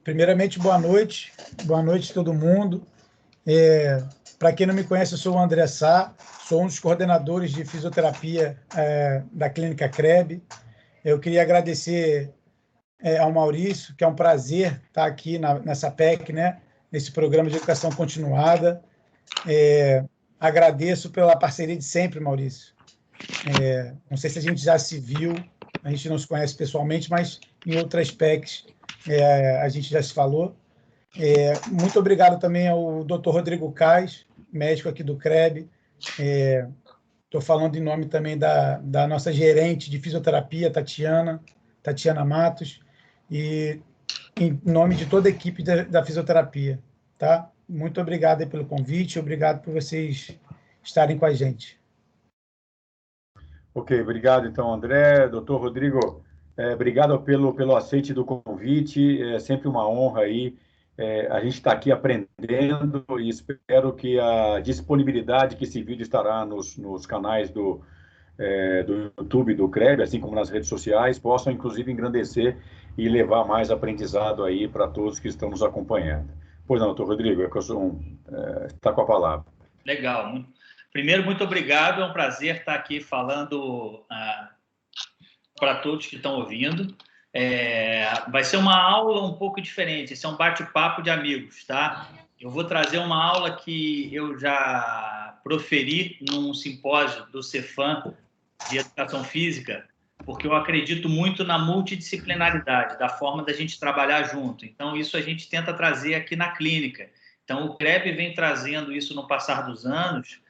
Primeiramente, boa noite a todo mundo. Para quem não me conhece, eu sou o André Sá, sou um dos coordenadores de fisioterapia da Clínica CREB. Eu queria agradecer ao Maurício, que é um prazer estar aqui nessa PEC, né, nesse programa de educação continuada. Agradeço pela parceria de sempre, Maurício. Não sei se a gente já se viu, a gente não se conhece pessoalmente, mas em outras PECs a gente já se falou. Muito obrigado também ao Dr. Rodrigo Kais, médico aqui do CREB. Estou falando em nome também da nossa gerente de fisioterapia, Tatiana Matos, e em nome de toda a equipe da fisioterapia. Tá? Muito obrigado aí pelo convite, obrigado por vocês estarem com a gente. Ok, obrigado então, André. Doutor Rodrigo, obrigado pelo aceite do convite, é sempre uma honra aí. A gente está aqui aprendendo e espero que a disponibilidade que esse vídeo estará nos canais do YouTube do CREB, assim como nas redes sociais, possam inclusive engrandecer e levar mais aprendizado aí para todos que estão nos acompanhando. Pois não, doutor Rodrigo, está com a palavra. Legal. Primeiro, muito obrigado. É um prazer estar aqui falando para todos que estão ouvindo. Vai ser uma aula um pouco diferente. Esse é um bate-papo de amigos, tá? Eu vou trazer uma aula que eu já proferi num simpósio do Cefam de Educação Física, porque eu acredito muito na multidisciplinaridade, da forma da gente trabalhar junto. Então, isso a gente tenta trazer aqui na clínica. Então, o CREB vem trazendo isso no passar dos anos,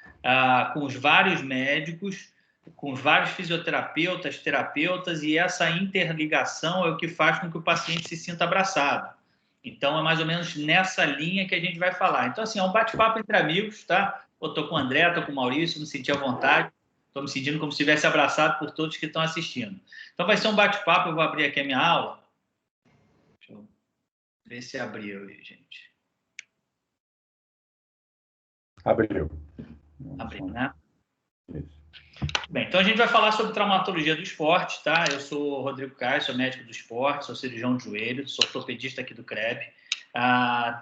com os vários médicos, com os vários fisioterapeutas, terapeutas, e essa interligação é o que faz com que o paciente se sinta abraçado. Então, é mais ou menos nessa linha que a gente vai falar. Então, assim, é um bate-papo entre amigos, tá? Eu estou com o André, estou com o Maurício, me senti à vontade, estou me sentindo como se estivesse abraçado por todos que estão assistindo. Então, vai ser um bate-papo, eu vou abrir aqui a minha aula. Deixa eu ver se abriu aí, gente. Abriu, né? Isso. Bem, então a gente vai falar sobre traumatologia do esporte, tá? Eu sou o Rodrigo Caio, sou médico do esporte, sou cirurgião de joelho, sou ortopedista aqui do CREB.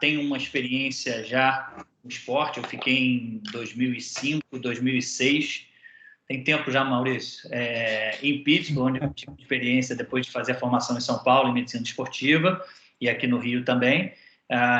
Tenho uma experiência já no esporte, eu fiquei em 2005, 2006, tem tempo já, Maurício, em Pittsburgh, onde eu tive experiência depois de fazer a formação em São Paulo em medicina esportiva e aqui no Rio também.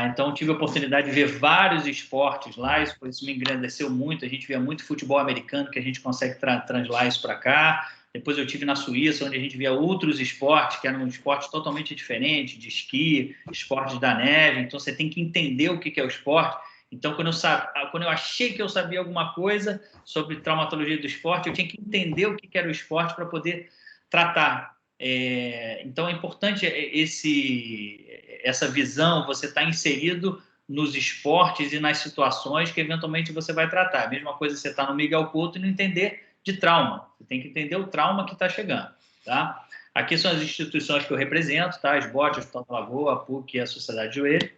Então, tive a oportunidade de ver vários esportes lá, isso me engrandeceu muito. A gente via muito futebol americano, que a gente consegue translar isso para cá. Depois eu tive na Suíça, onde a gente via outros esportes, que eram esportes totalmente diferentes, de esqui, esportes da neve. Então, você tem que entender o que é o esporte. Então, quando eu achei que eu sabia alguma coisa sobre traumatologia do esporte, eu tinha que entender o que era o esporte para poder tratar. Então, é importante essa visão, você está inserido nos esportes e nas situações que, eventualmente, você vai tratar. A mesma coisa você está no Miguel Couto e não entender de trauma. Você tem que entender o trauma que está chegando. Tá? Aqui são as instituições que eu represento, tá? As BOT, o Hospital da Lagoa, a PUC e a Sociedade de Joelho.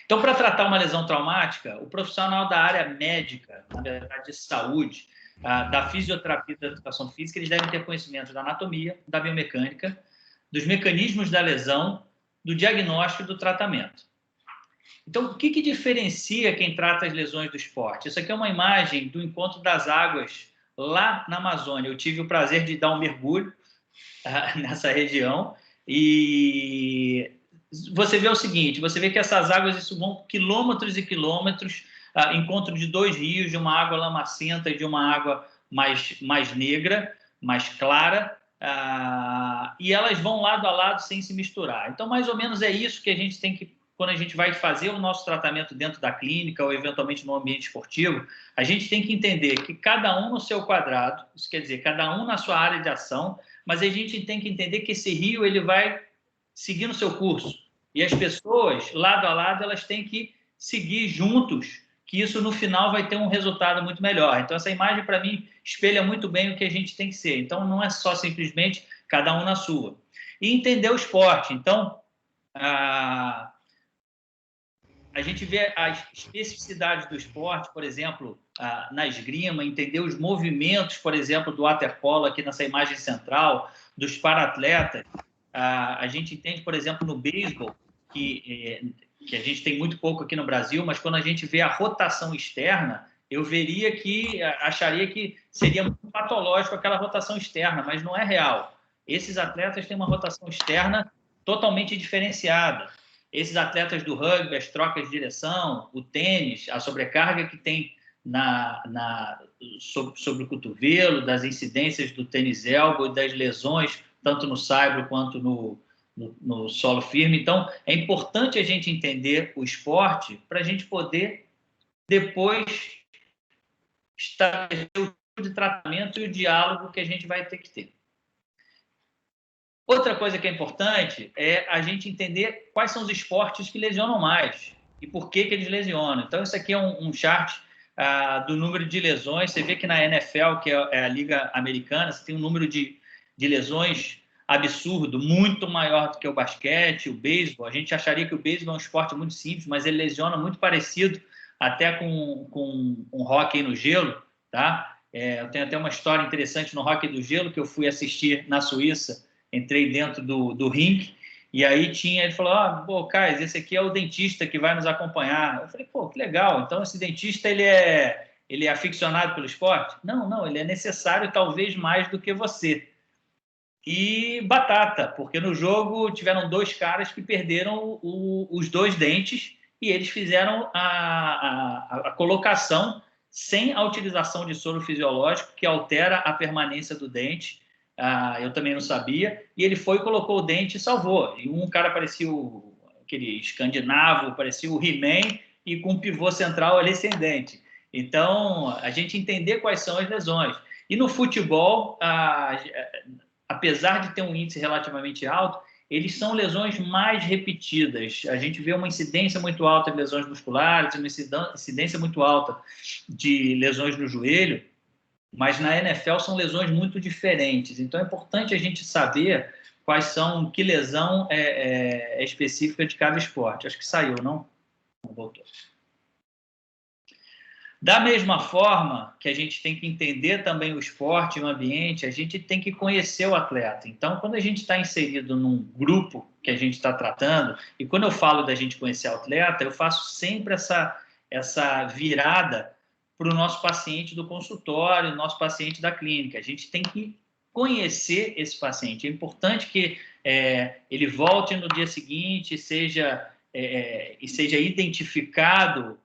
Então, para tratar uma lesão traumática, o profissional da área médica, na verdade, de saúde, da fisioterapia e da educação física, eles devem ter conhecimento da anatomia, da biomecânica, dos mecanismos da lesão, do diagnóstico e do tratamento. Então, o que diferencia quem trata as lesões do esporte? Isso aqui é uma imagem do encontro das águas lá na Amazônia. Eu tive o prazer de dar um mergulho nessa região e você vê o seguinte, você vê que essas águas isso vão quilômetros e quilômetros, encontro de dois rios, de uma água lamacenta e de uma água mais negra, mais clara, e elas vão lado a lado sem se misturar. Então, mais ou menos é isso que a gente tem que, quando a gente vai fazer o nosso tratamento dentro da clínica ou eventualmente no ambiente esportivo, a gente tem que entender que cada um no seu quadrado, isso quer dizer, cada um na sua área de ação, mas a gente tem que entender que esse rio ele vai seguir no seu curso. E as pessoas, lado a lado, elas têm que seguir juntos, que isso no final vai ter um resultado muito melhor. Então, essa imagem, para mim, espelha muito bem o que a gente tem que ser. Então, não é só simplesmente cada um na sua. E entender o esporte. Então, a gente vê as especificidades do esporte, por exemplo, na esgrima, entender os movimentos, por exemplo, do waterpolo aqui nessa imagem central, dos para-atletas. A gente entende, por exemplo, no beisebol, que a gente tem muito pouco aqui no Brasil, mas quando a gente vê a rotação externa, eu acharia que seria muito patológico aquela rotação externa, mas não é real. Esses atletas têm uma rotação externa totalmente diferenciada. Esses atletas do rugby, as trocas de direção, o tênis, a sobrecarga que tem sobre o cotovelo, das incidências do tênis elbow e das lesões, tanto no saibro quanto no solo firme. Então, é importante a gente entender o esporte para a gente poder depois estabelecer o tipo de tratamento e o diálogo que a gente vai ter que ter. Outra coisa que é importante é a gente entender quais são os esportes que lesionam mais e por que eles lesionam. Então, isso aqui é um chart do número de lesões. Você vê que na NFL, que é a Liga Americana, você tem um número de lesões absurdo, muito maior do que o basquete, o beisebol. A gente acharia que o beisebol é um esporte muito simples, mas ele lesiona muito parecido até com um hóquei no gelo, tá? Eu tenho até uma história interessante no hóquei do gelo que eu fui assistir na Suíça. Entrei dentro do ringue e aí ele falou, pô, Caio, esse aqui é o dentista que vai nos acompanhar. Eu falei, pô, que legal. Então, esse dentista, ele é aficionado pelo esporte? Não, ele é necessário talvez mais do que você. E batata, porque no jogo tiveram 2 caras que perderam os 2 dentes e eles fizeram a colocação sem a utilização de soro fisiológico, que altera a permanência do dente. Eu também não sabia. E ele foi, colocou o dente e salvou. E um cara parecia aquele escandinavo, parecia o He-Man, e com um pivô central ali sem dente. Então, a gente entender quais são as lesões. E no futebol, apesar de ter um índice relativamente alto, eles são lesões mais repetidas. A gente vê uma incidência muito alta de lesões musculares, uma incidência muito alta de lesões no joelho, mas na NFL são lesões muito diferentes. Então é importante a gente saber que lesão é específica de cada esporte. Acho que saiu, não? Não voltou. Da mesma forma que a gente tem que entender também o esporte e o ambiente, a gente tem que conhecer o atleta. Então, quando a gente está inserido num grupo que a gente está tratando, e quando eu falo da gente conhecer o atleta, eu faço sempre essa virada para o nosso paciente do consultório, nosso paciente da clínica. A gente tem que conhecer esse paciente. É importante que ele volte no dia seguinte e seja identificado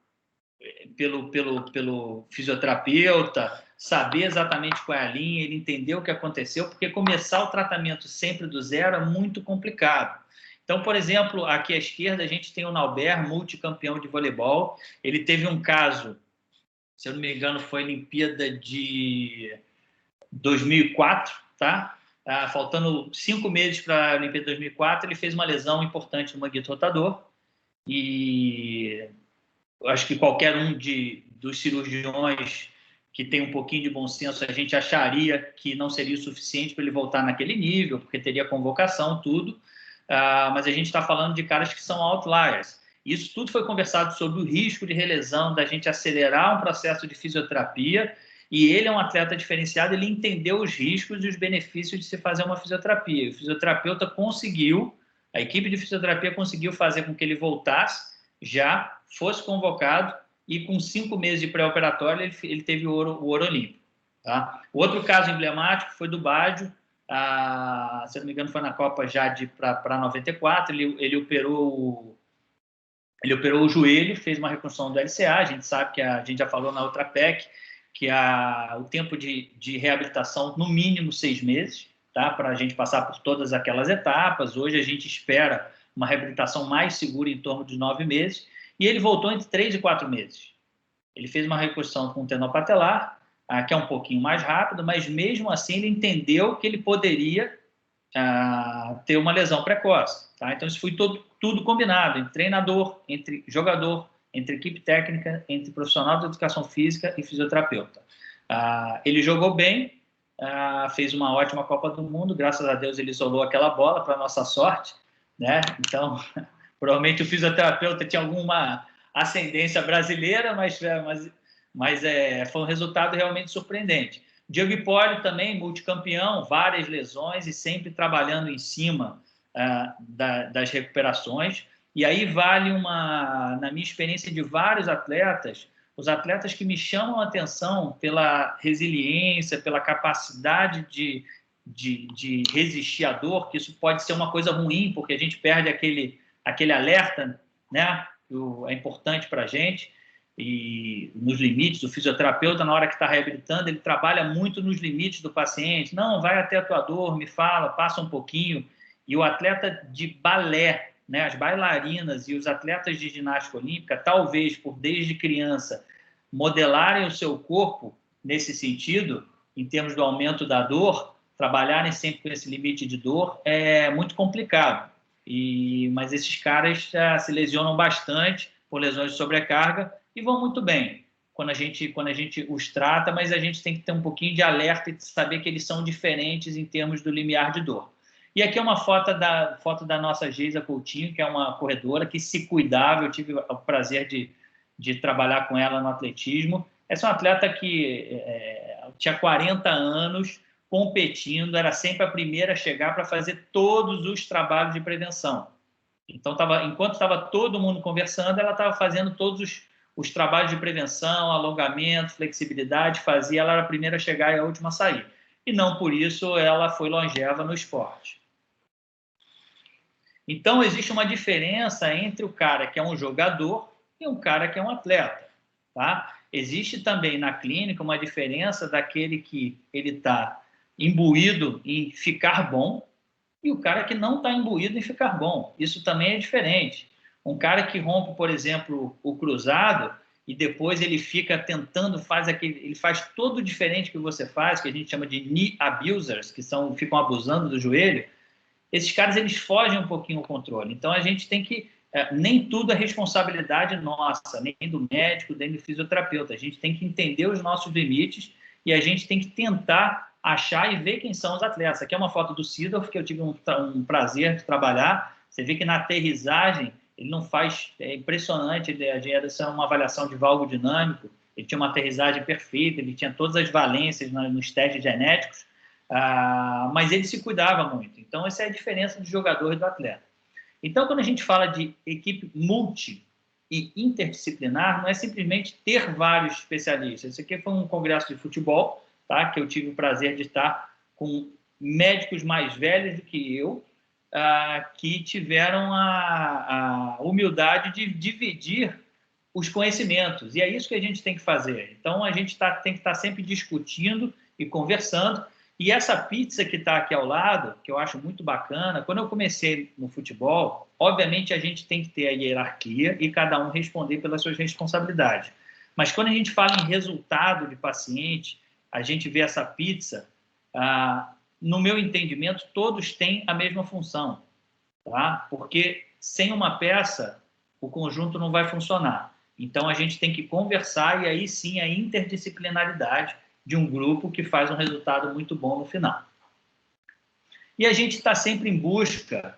pelo fisioterapeuta, saber exatamente qual é a linha, ele entender o que aconteceu, porque começar o tratamento sempre do zero é muito complicado. Então, por exemplo, aqui à esquerda a gente tem o Naubert, multicampeão de voleibol. Ele teve um caso, se eu não me engano, foi a Olimpíada de 2004, tá? Faltando 5 meses para a Olimpíada de 2004, ele fez uma lesão importante no manguito rotador e eu acho que qualquer um dos cirurgiões que tem um pouquinho de bom senso, a gente acharia que não seria o suficiente para ele voltar naquele nível, porque teria convocação, tudo. Mas a gente está falando de caras que são outliers. Isso tudo foi conversado sobre o risco de relesão, da gente acelerar um processo de fisioterapia, e ele é um atleta diferenciado, ele entendeu os riscos e os benefícios de se fazer uma fisioterapia. O fisioterapeuta a equipe de fisioterapia conseguiu fazer com que ele voltasse, já fosse convocado, e com 5 meses de pré-operatório ele teve o ouro olímpico. Tá? O outro caso emblemático foi do Baggio, se não me engano foi na Copa já para 94, ele operou o joelho, fez uma reconstrução do LCA. A gente sabe que a gente já falou na outra PEC que o tempo de reabilitação no mínimo 6 meses, tá? Para a gente passar por todas aquelas etapas. Hoje a gente espera uma reabilitação mais segura em torno de 9 meses, e ele voltou entre 3 e 4 meses. Ele fez uma reconstrução com o tendão patelar, que é um pouquinho mais rápido, mas mesmo assim ele entendeu que ele poderia ter uma lesão precoce. Tá? Então isso foi tudo combinado, entre treinador, entre jogador, entre equipe técnica, entre profissional de educação física e fisioterapeuta. Ele jogou bem, fez uma ótima Copa do Mundo, graças a Deus ele isolou aquela bola, para nossa sorte, né? Então, provavelmente o fisioterapeuta tinha alguma ascendência brasileira, mas foi um resultado realmente surpreendente. Diego Hipólito também, multicampeão, várias lesões e sempre trabalhando em cima das recuperações. E aí vale na minha experiência de vários atletas, os atletas que me chamam a atenção pela resiliência, pela capacidade de resistir à dor, que isso pode ser uma coisa ruim, porque a gente perde aquele alerta, né? É importante para a gente, e nos limites. O fisioterapeuta, na hora que está reabilitando, ele trabalha muito nos limites do paciente. Não, vai até a tua dor, me fala, passa um pouquinho. E o atleta de balé, né, as bailarinas e os atletas de ginástica olímpica, talvez por desde criança modelarem o seu corpo nesse sentido, em termos do aumento da dor, trabalharem sempre com esse limite de dor, é muito complicado. Mas esses caras se lesionam bastante por lesões de sobrecarga e vão muito bem quando a gente os trata, mas a gente tem que ter um pouquinho de alerta e de saber que eles são diferentes em termos do limiar de dor. E aqui é uma foto da nossa Geisa Coutinho, que é uma corredora que se cuidava. Eu tive o prazer de trabalhar com ela no atletismo. Essa é uma atleta que tinha 40 anos, competindo, era sempre a primeira a chegar para fazer todos os trabalhos de prevenção. Então, enquanto estava todo mundo conversando, ela estava fazendo todos os trabalhos de prevenção, alongamento, flexibilidade, ela era a primeira a chegar e a última a sair. E não por isso ela foi longeva no esporte. Então, existe uma diferença entre o cara que é um jogador e um cara que é um atleta, tá? Existe também na clínica uma diferença daquele que ele está imbuído em ficar bom e o cara que não está imbuído em ficar bom. Isso também é diferente. Um cara que rompe, por exemplo, o cruzado e depois ele fica tentando, ele faz todo diferente que você faz, que a gente chama de knee abusers, que ficam abusando do joelho. Esses caras, eles fogem um pouquinho o controle. Então, a gente tem que... nem tudo é responsabilidade nossa, nem do médico, nem do fisioterapeuta. A gente tem que entender os nossos limites e a gente tem que tentar achar e ver quem são os atletas. Aqui é uma foto do Seedorf, que eu tive um prazer de trabalhar. Você vê que na aterrissagem, ele não faz... É impressionante, essa é uma avaliação de valgo dinâmico. Ele tinha uma aterrissagem perfeita, ele tinha todas as valências nos testes genéticos, mas ele se cuidava muito. Então, essa é a diferença do jogador e do atleta. Então, quando a gente fala de equipe multi e interdisciplinar, não é simplesmente ter vários especialistas. Esse aqui foi um congresso de futebol, tá? Que eu tive o prazer de estar com médicos mais velhos do que eu, que tiveram a humildade de dividir os conhecimentos. E é isso que a gente tem que fazer. Então, a gente tem que estar sempre discutindo e conversando. E essa pizza que está aqui ao lado, que eu acho muito bacana, quando eu comecei no futebol, obviamente a gente tem que ter a hierarquia e cada um responder pelas suas responsabilidades. Mas quando a gente fala em resultado de paciente, a gente vê essa pizza, no meu entendimento, todos têm a mesma função, tá? Porque sem uma peça, o conjunto não vai funcionar. Então, a gente tem que conversar e aí sim a interdisciplinaridade de um grupo que faz um resultado muito bom no final. E a gente está sempre em busca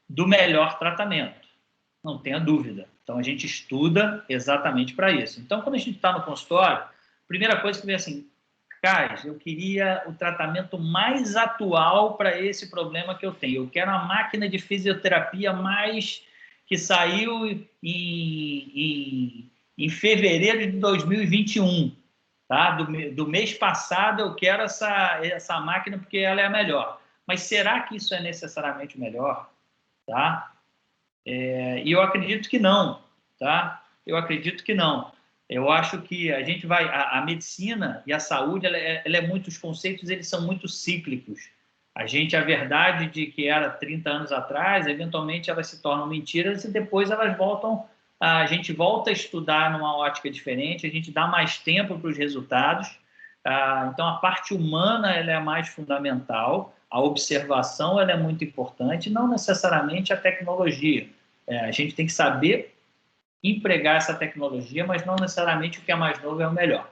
do melhor tratamento, não tenha dúvida. Então, a gente estuda exatamente para isso. Então, quando a gente está no consultório, a primeira coisa que vem assim, Cais, eu queria o tratamento mais atual para esse problema que eu tenho. Eu quero uma máquina de fisioterapia mais que saiu em fevereiro de 2021. Tá? Do mês passado eu quero essa máquina porque ela é a melhor. Mas será que isso é necessariamente o melhor? Tá? E eu acredito que não. Tá? Eu acredito que não. Eu acho que a gente vai... A medicina e a saúde, ela é muito... Os conceitos, eles são muito cíclicos. A verdade de que era 30 anos atrás, eventualmente elas se tornam mentiras e depois elas voltam... A gente volta a estudar numa ótica diferente, a gente dá mais tempo para os resultados. Então, a parte humana ela é mais fundamental, a observação ela é muito importante, não necessariamente a tecnologia. A gente tem que saber empregar essa tecnologia, mas não necessariamente o que é mais novo é o melhor.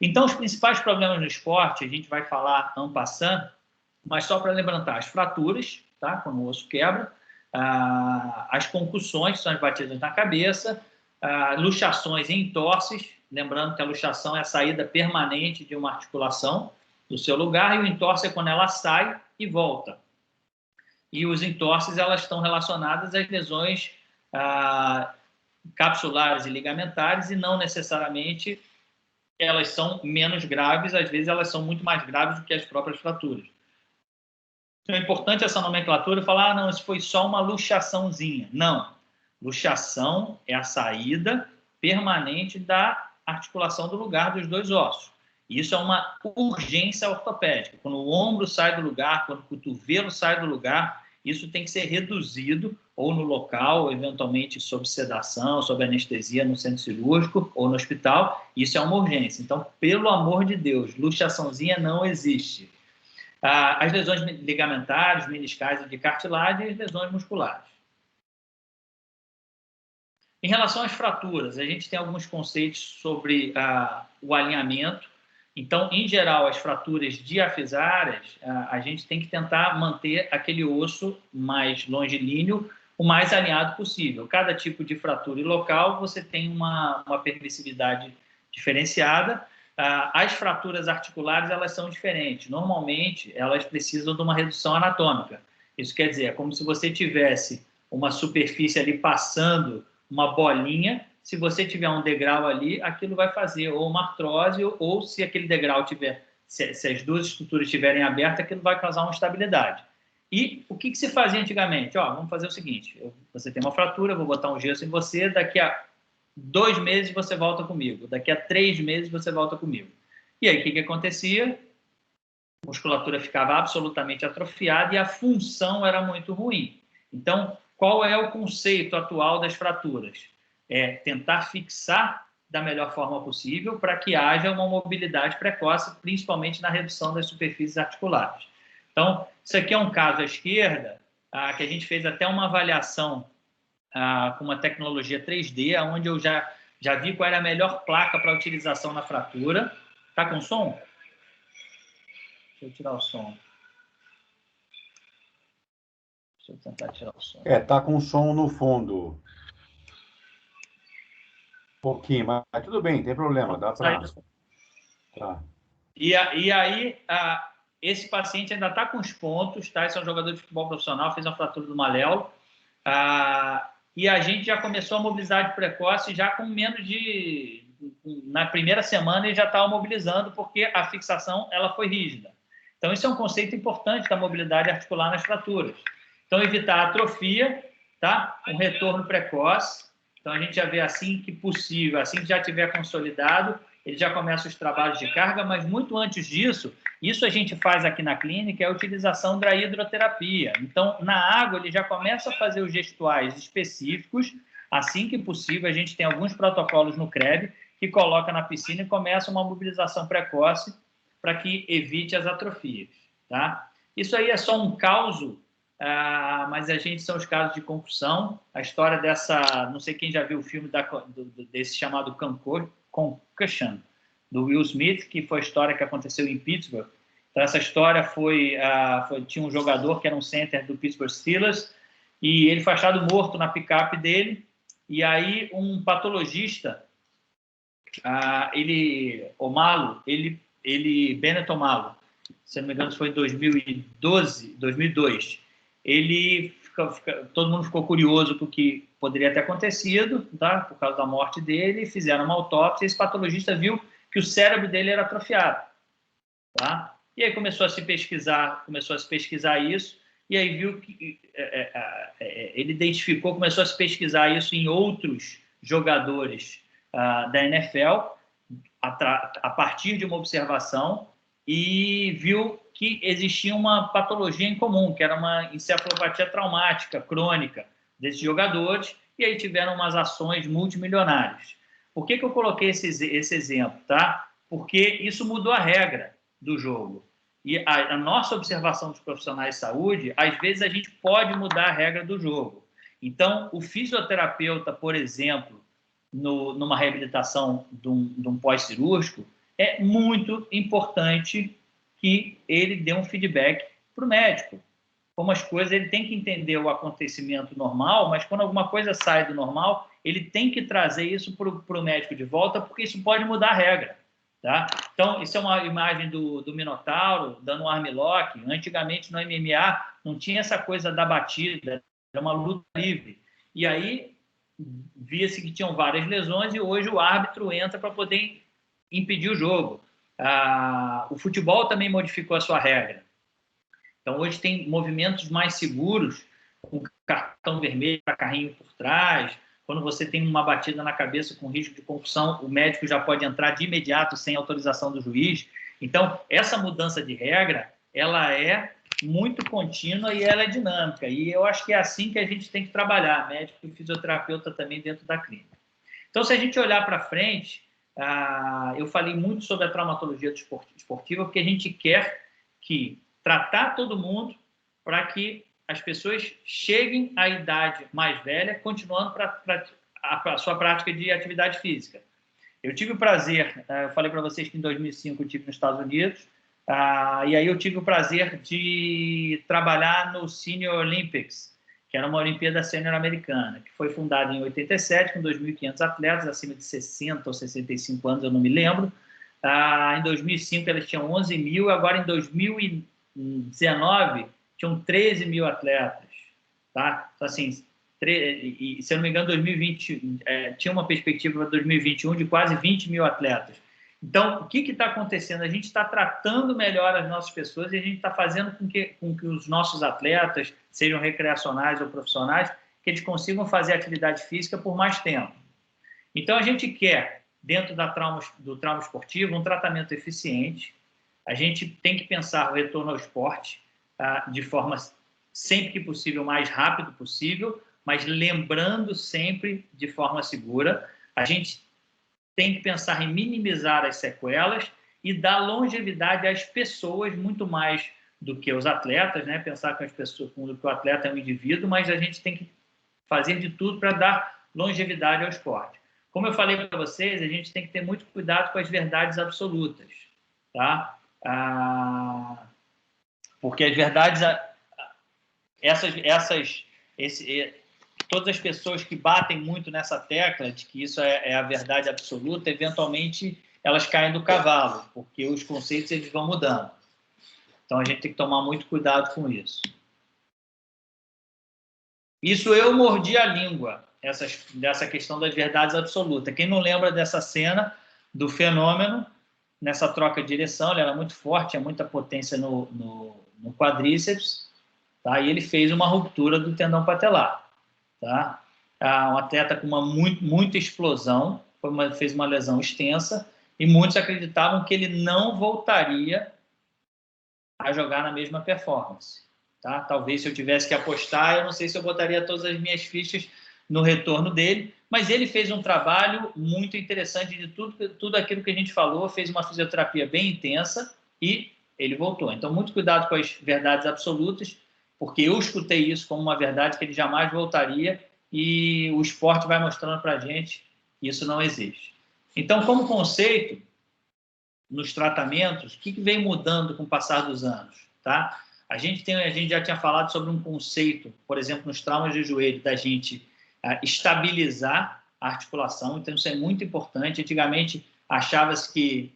Então, os principais problemas no esporte, a gente vai falar en passant, mas só para lembrar, as fraturas, tá? Quando o osso quebra, as concussões, que são as batidas na cabeça, luxações e entorses, lembrando que a luxação é a saída permanente de uma articulação do seu lugar, e o entorse é quando ela sai e volta. E os entorses, elas estão relacionadas às lesões capsulares e ligamentares, e não necessariamente elas são menos graves, às vezes elas são muito mais graves do que as próprias fraturas. Então é importante essa nomenclatura falar, não, isso foi só uma luxaçãozinha. Não, luxação é a saída permanente da articulação do lugar dos dois ossos. Isso é uma urgência ortopédica. Quando o ombro sai do lugar, quando o cotovelo sai do lugar, isso tem que ser reduzido ou no local, ou eventualmente sob sedação, sob anestesia no centro cirúrgico ou no hospital. Isso é uma urgência. Então, pelo amor de Deus, luxaçãozinha não existe. As lesões ligamentares, meniscais e de cartilagem e as lesões musculares. Em relação às fraturas, a gente tem alguns conceitos sobre o alinhamento. Então, em geral, as fraturas diafisárias, a gente tem que tentar manter aquele osso mais longilíneo o mais alinhado possível. Cada tipo de fratura e local, você tem uma permissividade diferenciada. As fraturas articulares, elas são diferentes. Normalmente, elas precisam de uma redução anatômica. Isso quer dizer, é como se você tivesse uma superfície ali passando uma bolinha. Se você tiver um degrau ali, aquilo vai fazer ou uma artrose, ou se aquele degrau tiver, se as duas estruturas estiverem abertas, aquilo vai causar uma instabilidade. E o que se fazia antigamente? Vamos fazer o seguinte, você tem uma fratura, eu vou botar um gesso em você, daqui a 2 meses você volta comigo, daqui a 3 meses você volta comigo. E aí, o que acontecia? A musculatura ficava absolutamente atrofiada e a função era muito ruim. Então, qual é o conceito atual das fraturas? É tentar fixar da melhor forma possível para que haja uma mobilidade precoce, principalmente na redução das superfícies articulares. Então, isso aqui é um caso à esquerda, que a gente fez até uma avaliação com uma tecnologia 3D, onde eu já vi qual era a melhor placa para utilização na fratura. Está com som? Deixa eu tirar o som. Deixa eu tentar tirar o som. Está com som no fundo. Pouquinho, mas tudo bem, tem problema, dá para... Tá. E aí, esse paciente ainda está com os pontos, tá? Esse é um jogador de futebol profissional, fez uma fratura do maléolo, e a gente já começou a mobilidade precoce já com menos de... Na primeira semana ele já estava mobilizando, porque a fixação ela foi rígida. Então, isso é um conceito importante da mobilidade articular nas fraturas. Então, evitar a atrofia, tá? Um retorno precoce. Então, a gente já vê assim que possível, assim que já tiver consolidado, ele já começa os trabalhos de carga, mas muito antes disso, isso a gente faz aqui na clínica, é a utilização da hidroterapia. Então, na água, ele já começa a fazer os gestuais específicos, assim que possível, a gente tem alguns protocolos no CREB, que coloca na piscina e começa uma mobilização precoce para que evite as atrofias, tá? Isso aí é só um causo, mas a gente são os casos de concussão. A história dessa, não sei quem já viu o filme desse chamado Concussion, do Will Smith, que foi a história que aconteceu em Pittsburgh. Então, essa história tinha um jogador que era um center do Pittsburgh Steelers, e ele foi achado morto na picape dele, e aí um patologista, Bennett O'Malley, se não me engano, foi em 2002, todo mundo ficou curioso com o que poderia ter acontecido, tá? Por causa da morte dele, fizeram uma autópsia e esse patologista viu que o cérebro dele era atrofiado, tá? E aí começou a se pesquisar isso, e aí viu que ele identificou, começou a se pesquisar isso em outros jogadores da NFL, a partir de uma observação, e viu que existia uma patologia em comum, que era uma encefalopatia traumática crônica desses jogadores, e aí tiveram umas ações multimilionárias. Por que eu coloquei esse exemplo? Tá? Porque isso mudou a regra do jogo. E a nossa observação dos profissionais de saúde, às vezes a gente pode mudar a regra do jogo. Então, o fisioterapeuta, por exemplo, numa reabilitação de um pós-cirúrgico, é muito importante que ele dê um feedback para o médico. Como as coisas, ele tem que entender o acontecimento normal, mas quando alguma coisa sai do normal, ele tem que trazer isso para o médico de volta, porque isso pode mudar a regra. Tá? Então, isso é uma imagem do Minotauro dando um armlock. Antigamente, no MMA, não tinha essa coisa da batida, era uma luta livre. E aí, via-se que tinham várias lesões e hoje o árbitro entra para poder impedir o jogo. O futebol também modificou a sua regra. Então, hoje tem movimentos mais seguros, com cartão vermelho para carrinho por trás. Quando você tem uma batida na cabeça com risco de concussão, o médico já pode entrar de imediato sem autorização do juiz. Então, essa mudança de regra, ela é muito contínua e ela é dinâmica. E eu acho que é assim que a gente tem que trabalhar, médico e fisioterapeuta também dentro da clínica. Então, se a gente olhar para frente, eu falei muito sobre a traumatologia esportiva, porque a gente quer que tratar todo mundo para que as pessoas cheguem à idade mais velha, continuando para a sua prática de atividade física. Eu tive o prazer, eu falei para vocês que em 2005 eu estive nos Estados Unidos, e aí eu tive o prazer de trabalhar no Senior Olympics, que era uma Olimpíada Sênior americana, que foi fundada em 87, com 2.500 atletas, acima de 60 ou 65 anos, eu não me lembro. Em 2005 elas tinham 11 mil, agora em 2019 tinham 13 mil atletas. Tá? Então, assim, se eu não me engano, 2020 tinha uma perspectiva para 2021 de quase 20 mil atletas. Então, o que está acontecendo? A gente está tratando melhor as nossas pessoas e a gente está fazendo com que os nossos atletas, sejam recreacionais ou profissionais, que eles consigam fazer atividade física por mais tempo. Então, a gente quer, dentro do trauma esportivo, um tratamento eficiente. A gente tem que pensar o retorno ao esporte de forma, sempre que possível, mais rápido possível, mas lembrando sempre de forma segura. A gente tem que pensar em minimizar as sequelas e dar longevidade às pessoas muito mais do que os atletas, né? Pensar que as pessoas, que o atleta é um indivíduo, mas a gente tem que fazer de tudo para dar longevidade ao esporte. Como eu falei para vocês, a gente tem que ter muito cuidado com as verdades absolutas, tá? Porque as verdades, todas as pessoas que batem muito nessa tecla de que isso é a verdade absoluta, eventualmente elas caem do cavalo, porque os conceitos eles vão mudando. Então a gente tem que tomar muito cuidado com isso. Isso eu mordi a língua, dessa questão das verdades absolutas. Quem não lembra dessa cena do Fenômeno, nessa troca de direção, ele era muito forte, tinha muita potência no quadríceps, tá? E ele fez uma ruptura do tendão patelar. Tá? Um atleta com muita explosão, fez uma lesão extensa, e muitos acreditavam que ele não voltaria a jogar na mesma performance. Tá? Talvez se eu tivesse que apostar, eu não sei se eu botaria todas as minhas fichas no retorno dele, mas ele fez um trabalho muito interessante de tudo aquilo que a gente falou, fez uma fisioterapia bem intensa e ele voltou. Então, muito cuidado com as verdades absolutas, porque eu escutei isso como uma verdade que ele jamais voltaria e o esporte vai mostrando para a gente que isso não existe. Então, como conceito, nos tratamentos, o que vem mudando com o passar dos anos? Tá? A gente já tinha falado sobre um conceito, por exemplo, nos traumas de joelho, da gente estabilizar a articulação, então isso é muito importante. Antigamente, achava-se que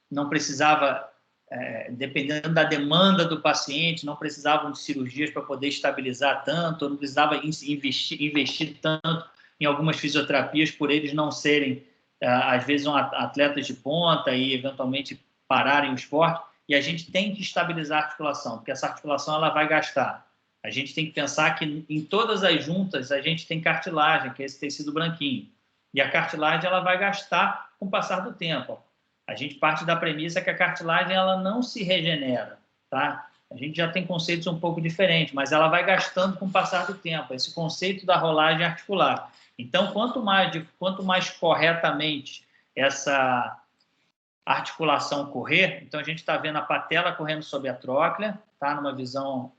não precisava, dependendo da demanda do paciente, não precisavam de cirurgias para poder estabilizar tanto, não precisava investir tanto em algumas fisioterapias por eles não serem, às vezes, atletas de ponta e, eventualmente, pararem o esporte. E a gente tem que estabilizar a articulação, porque essa articulação ela vai gastar. A gente tem que pensar que em todas as juntas a gente tem cartilagem, que é esse tecido branquinho. E a cartilagem ela vai gastar com o passar do tempo. A gente parte da premissa que a cartilagem ela não se regenera, tá? A gente já tem conceitos um pouco diferentes, mas ela vai gastando com o passar do tempo, esse conceito da rolagem articular. Então, quanto mais corretamente essa articulação correr, então a gente está vendo a patela correndo sobre a tróclea, tá? Numa visão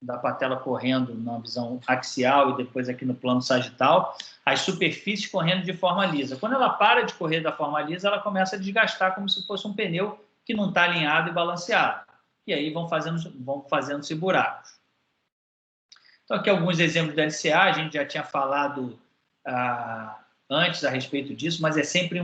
da patela correndo numa visão axial e depois aqui no plano sagital, as superfícies correndo de forma lisa. Quando ela para de correr da forma lisa, ela começa a desgastar como se fosse um pneu que não está alinhado e balanceado. E aí vão fazendo-se buracos. Então, aqui alguns exemplos da LCA, a gente já tinha falado antes a respeito disso, mas é sempre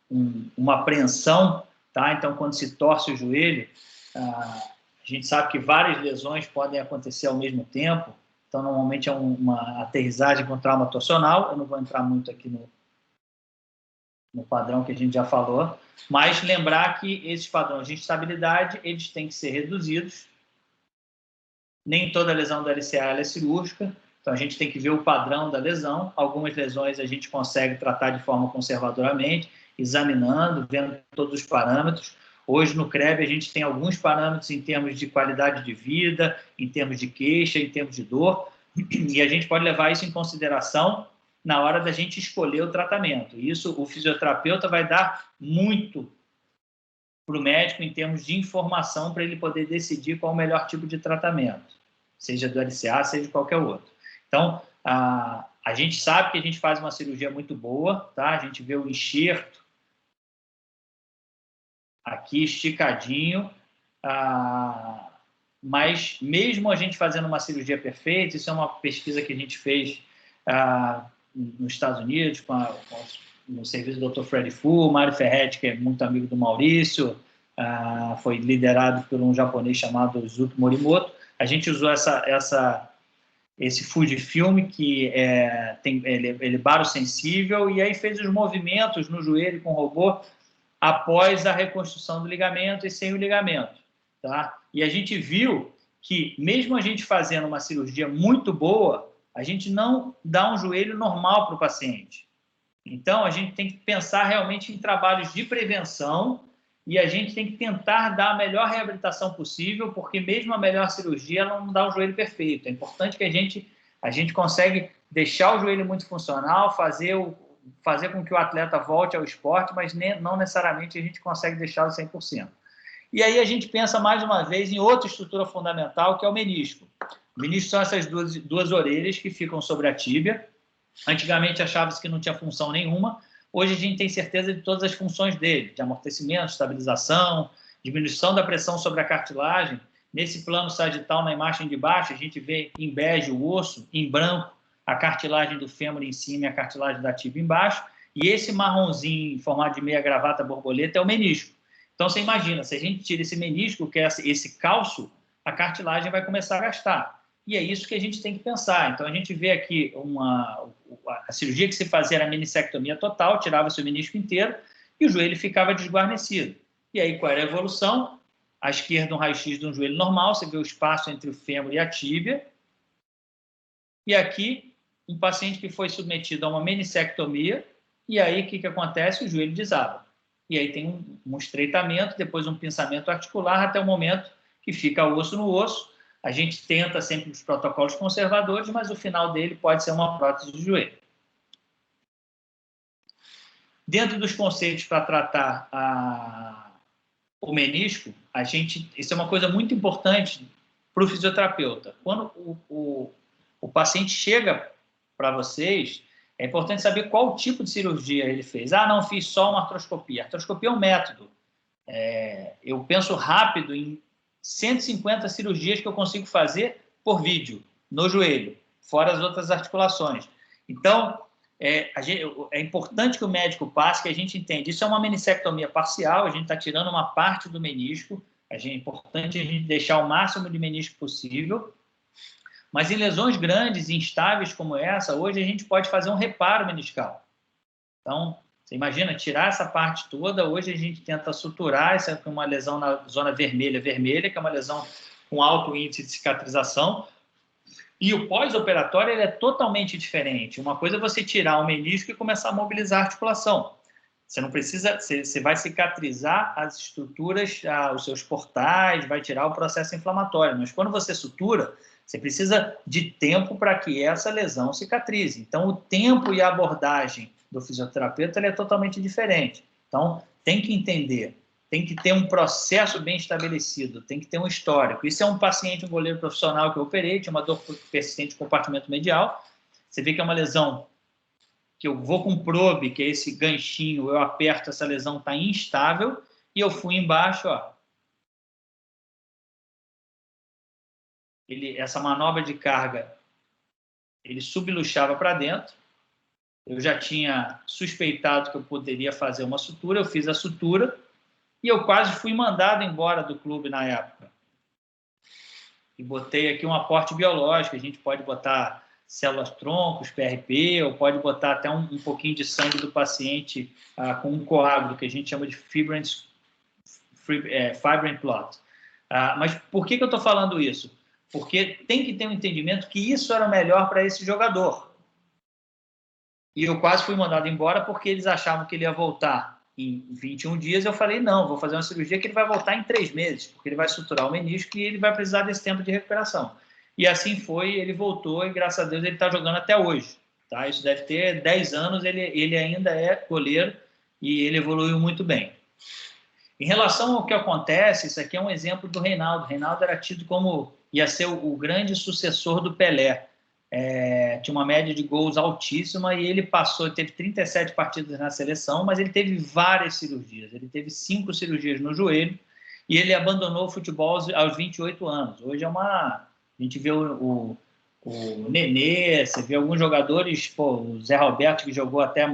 uma apreensão, tá? Então, quando se torce o joelho, a gente sabe que várias lesões podem acontecer ao mesmo tempo, então, normalmente é uma aterrissagem com trauma torcional. Eu não vou entrar muito aqui no padrão que a gente já falou, mas lembrar que esses padrões de instabilidade, eles têm que ser reduzidos. Nem toda lesão do LCA ela é cirúrgica, então a gente tem que ver o padrão da lesão. Algumas lesões a gente consegue tratar de forma conservadoramente, examinando, vendo todos os parâmetros. Hoje no CREB a gente tem alguns parâmetros em termos de qualidade de vida, em termos de queixa, em termos de dor, e a gente pode levar isso em consideração na hora da gente escolher o tratamento. Isso o fisioterapeuta vai dar muito para o médico em termos de informação para ele poder decidir qual é o melhor tipo de tratamento, seja do LCA, seja de qualquer outro. Então, a gente sabe que a gente faz uma cirurgia muito boa, tá? A gente vê o enxerto aqui esticadinho, mas mesmo a gente fazendo uma cirurgia perfeita, isso é uma pesquisa que a gente fez nos Estados Unidos, no serviço do Dr. Freddy Fu, Mário Ferretti, que é muito amigo do Maurício, foi liderado por um japonês chamado Zuki Morimoto. A gente usou esse Fujifilm, que ele é barossensível, e aí fez os movimentos no joelho com o robô após a reconstrução do ligamento e sem o ligamento. Tá? E a gente viu que, mesmo a gente fazendo uma cirurgia muito boa, a gente não dá um joelho normal para o paciente. Então, a gente tem que pensar realmente em trabalhos de prevenção e a gente tem que tentar dar a melhor reabilitação possível, porque mesmo a melhor cirurgia não dá um joelho perfeito. É importante que a gente consiga deixar o joelho muito funcional, fazer com que o atleta volte ao esporte, mas não necessariamente a gente consegue deixá-lo 100%. E aí a gente pensa mais uma vez em outra estrutura fundamental, que é o menisco. O menisco são essas duas orelhas que ficam sobre a tíbia. Antigamente achava-se que não tinha função nenhuma. Hoje a gente tem certeza de todas as funções dele, de amortecimento, estabilização, diminuição da pressão sobre a cartilagem. Nesse plano sagital, na imagem de baixo, a gente vê em bege o osso, em branco a cartilagem do fêmur em cima e a cartilagem da tíbia embaixo. E esse marronzinho em formato de meia gravata borboleta é o menisco. Então, você imagina, se a gente tira esse menisco, que é esse cálcio, a cartilagem vai começar a gastar. E é isso que a gente tem que pensar. Então, a gente vê aqui a cirurgia que se fazia era a menissectomia total, tirava-se o menisco inteiro e o joelho ficava desguarnecido. E aí, qual era a evolução? À esquerda, um raio-x de um joelho normal, você vê o espaço entre o fêmur e a tíbia. E aqui, um paciente que foi submetido a uma menissectomia, e aí o que acontece? O joelho desaba. E aí tem um estreitamento, depois um pinçamento articular, até o momento que fica osso no osso. A gente tenta sempre os protocolos conservadores, mas o final dele pode ser uma prótese de joelho. Dentro dos conceitos para tratar o menisco, isso é uma coisa muito importante para o fisioterapeuta. Quando o paciente chega para vocês, é importante saber qual tipo de cirurgia ele fez. Não, fiz só uma artroscopia. A artroscopia é um método. Eu penso rápido em 150 cirurgias que eu consigo fazer por vídeo, no joelho, fora as outras articulações. Então, é importante que o médico passe, que a gente entende. Isso é uma menissectomia parcial, a gente está tirando uma parte do menisco, é importante a gente deixar o máximo de menisco possível. Mas em lesões grandes e instáveis como essa, hoje a gente pode fazer um reparo meniscal. Então, você imagina, tirar essa parte toda, hoje a gente tenta suturar, essa é uma lesão na zona vermelha, que é uma lesão com alto índice de cicatrização, e o pós-operatório ele é totalmente diferente. Uma coisa é você tirar o menisco e começar a mobilizar a articulação. Você não precisa, você vai cicatrizar as estruturas, os seus portais, vai tirar o processo inflamatório, mas quando você sutura, você precisa de tempo para que essa lesão cicatrize. Então, o tempo e a abordagem do fisioterapeuta é totalmente diferente. Então, tem que entender, tem que ter um processo bem estabelecido, tem que ter um histórico. Isso é um paciente, um goleiro profissional que eu operei, tinha uma dor persistente de compartimento medial. Você vê que é uma lesão que eu vou com probe, que é esse ganchinho, eu aperto, essa lesão está instável, e eu fui embaixo, essa manobra de carga, ele subluxava para dentro, Eu já tinha suspeitado que eu poderia fazer uma sutura, eu fiz a sutura e eu quase fui mandado embora do clube na época. E botei aqui um aporte biológico, a gente pode botar células troncos, PRP, ou pode botar até um pouquinho de sangue do paciente com um coágulo, que a gente chama de fibrin plot. Mas por que eu estou falando isso? Porque tem que ter um entendimento que isso era o melhor para esse jogador. E eu quase fui mandado embora porque eles achavam que ele ia voltar em 21 dias. Eu falei, não, vou fazer uma cirurgia que ele vai voltar em 3 meses, porque ele vai suturar o menisco e ele vai precisar desse tempo de recuperação. E assim foi, ele voltou e, graças a Deus, ele está jogando até hoje. Tá? Isso deve ter 10 anos, ele ainda é goleiro e ele evoluiu muito bem. Em relação ao que acontece, isso aqui é um exemplo do Reinaldo. O Reinaldo era tido como, ia ser o grande sucessor do Pelé. Tinha uma média de gols altíssima e ele teve 37 partidas na seleção, mas ele teve várias cirurgias. Ele teve 5 cirurgias no joelho e ele abandonou o futebol aos 28 anos. Hoje a gente vê o Nenê, você vê alguns jogadores, o Zé Roberto, que jogou até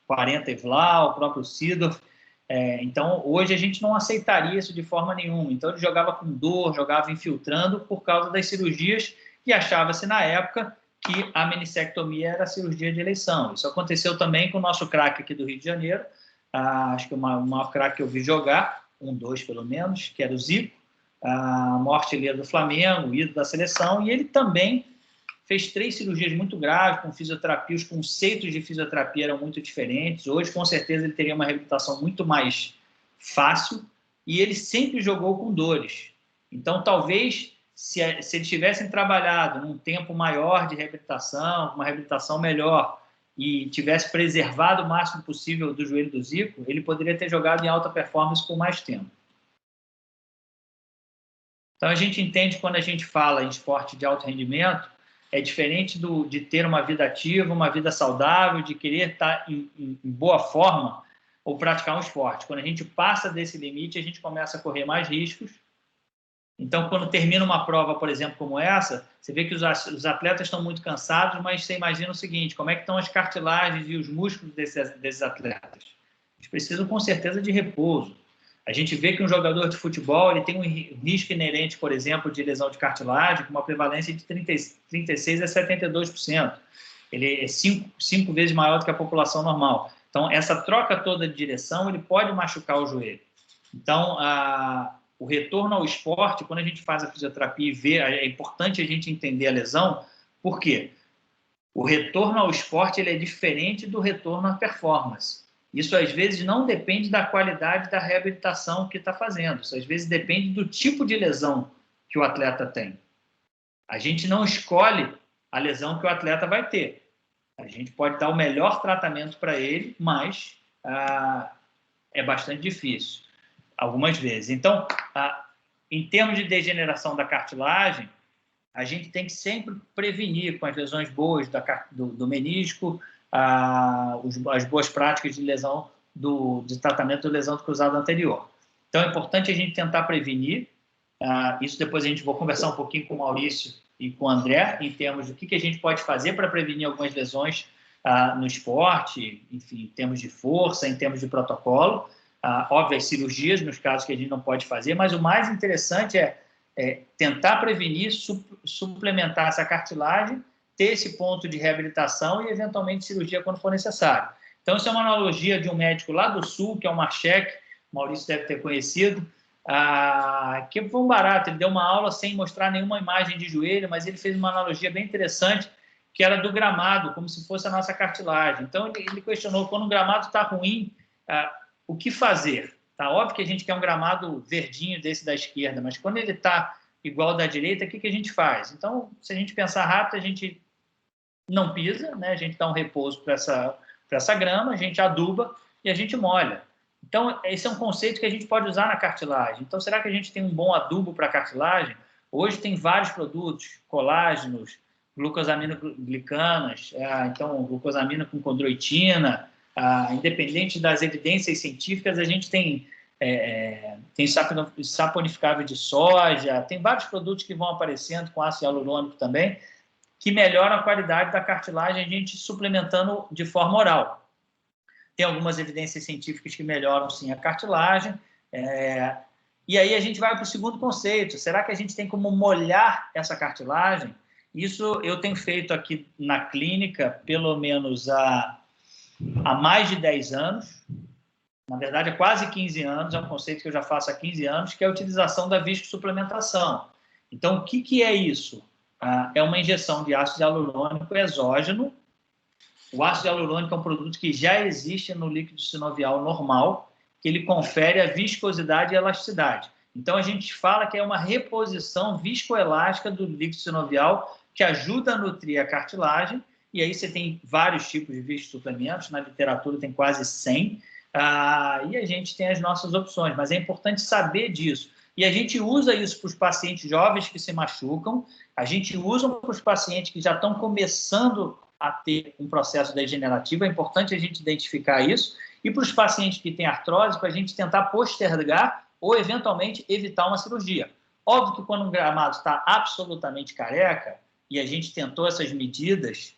40 e lá, o próprio Sidorf. Então, hoje a gente não aceitaria isso de forma nenhuma. Então, ele jogava com dor, jogava infiltrando por causa das cirurgias e achava-se na época que a meningectomia era a cirurgia de eleição. Isso aconteceu também com o nosso craque aqui do Rio de Janeiro, acho que o maior craque que eu vi jogar, 2 pelo menos, que era o Zico, a maior artilheiro do Flamengo, ídolo da seleção, e ele também fez 3 cirurgias muito graves, com fisioterapia, os conceitos de fisioterapia eram muito diferentes. Hoje, com certeza, ele teria uma reabilitação muito mais fácil, e ele sempre jogou com dores. Então, talvez, se eles tivessem trabalhado num tempo maior de reabilitação, uma reabilitação melhor, e tivesse preservado o máximo possível do joelho do Zico, ele poderia ter jogado em alta performance por mais tempo. Então, a gente entende, quando a gente fala em esporte de alto rendimento, é diferente de ter uma vida ativa, uma vida saudável, de querer estar em boa forma ou praticar um esporte. Quando a gente passa desse limite, a gente começa a correr mais riscos. Então, quando termina uma prova, por exemplo, como essa, você vê que os atletas estão muito cansados, mas você imagina o seguinte, como é que estão as cartilagens e os músculos desses atletas? Eles precisam, com certeza, de repouso. A gente vê que um jogador de futebol ele tem um risco inerente, por exemplo, de lesão de cartilagem, com uma prevalência de 36% a 72%. Ele é 5 vezes maior do que a população normal. Então, essa troca toda de direção, ele pode machucar o joelho. Então, o retorno ao esporte, quando a gente faz a fisioterapia e vê, é importante a gente entender a lesão. Por quê? O retorno ao esporte ele é diferente do retorno à performance. Isso, às vezes, não depende da qualidade da reabilitação que está fazendo. Isso, às vezes, depende do tipo de lesão que o atleta tem. A gente não escolhe a lesão que o atleta vai ter. A gente pode dar o melhor tratamento para ele, mas é bastante difícil, algumas vezes. Então, em termos de degeneração da cartilagem, a gente tem que sempre prevenir com as lesões boas do menisco, as boas práticas de lesão de tratamento de lesão do cruzado anterior. Então, é importante a gente tentar prevenir. Isso depois a gente vai conversar um pouquinho com o Maurício e com o André, em termos do que a gente pode fazer para prevenir algumas lesões no esporte, enfim, em termos de força, em termos de protocolo. Óbvio, as cirurgias, nos casos que a gente não pode fazer, mas o mais interessante é tentar prevenir, suplementar essa cartilagem, ter esse ponto de reabilitação e, eventualmente, cirurgia quando for necessário. Então, isso é uma analogia de um médico lá do Sul, que é o Marchek, o Maurício deve ter conhecido, que foi um barato. Ele deu uma aula sem mostrar nenhuma imagem de joelho, mas ele fez uma analogia bem interessante, que era do gramado, como se fosse a nossa cartilagem. Então, ele questionou, quando o gramado está ruim, o que fazer? Tá óbvio que a gente quer um gramado verdinho desse da esquerda, mas quando ele está igual da direita, o que a gente faz? Então, se a gente pensar rápido, a gente não pisa, né? A gente dá um repouso para essa grama, a gente aduba e a gente molha. Então, esse é um conceito que a gente pode usar na cartilagem. Então, será que a gente tem um bom adubo para a cartilagem? Hoje tem vários produtos, colágenos, glucosaminoglicanas, então glucosamina com condroitina, independente das evidências científicas, a gente tem saponificável de soja, tem vários produtos que vão aparecendo com ácido hialurônico também, que melhoram a qualidade da cartilagem, a gente suplementando de forma oral. Tem algumas evidências científicas que melhoram, sim, a cartilagem. E aí a gente vai para o segundo conceito. Será que a gente tem como molhar essa cartilagem? Isso eu tenho feito aqui na clínica, pelo menos há mais de 10 anos. Na verdade, há quase 15 anos. É um conceito que eu já faço há 15 anos, que é a utilização da viscosuplementação. Então, o que é isso? É uma injeção de ácido hialurônico exógeno. O ácido hialurônico é um produto que já existe no líquido sinovial normal, que ele confere a viscosidade e elasticidade. Então, a gente fala que é uma reposição viscoelástica do líquido sinovial que ajuda a nutrir a cartilagem, e aí você tem vários tipos de viscosuplementos, na literatura tem quase 100, e a gente tem as nossas opções, mas é importante saber disso. E a gente usa isso para os pacientes jovens que se machucam, a gente usa para os pacientes que já estão começando a ter um processo degenerativo, é importante a gente identificar isso, e para os pacientes que têm artrose, para a gente tentar postergar ou, eventualmente, evitar uma cirurgia. Óbvio que quando um gramado está absolutamente careca, e a gente tentou essas medidas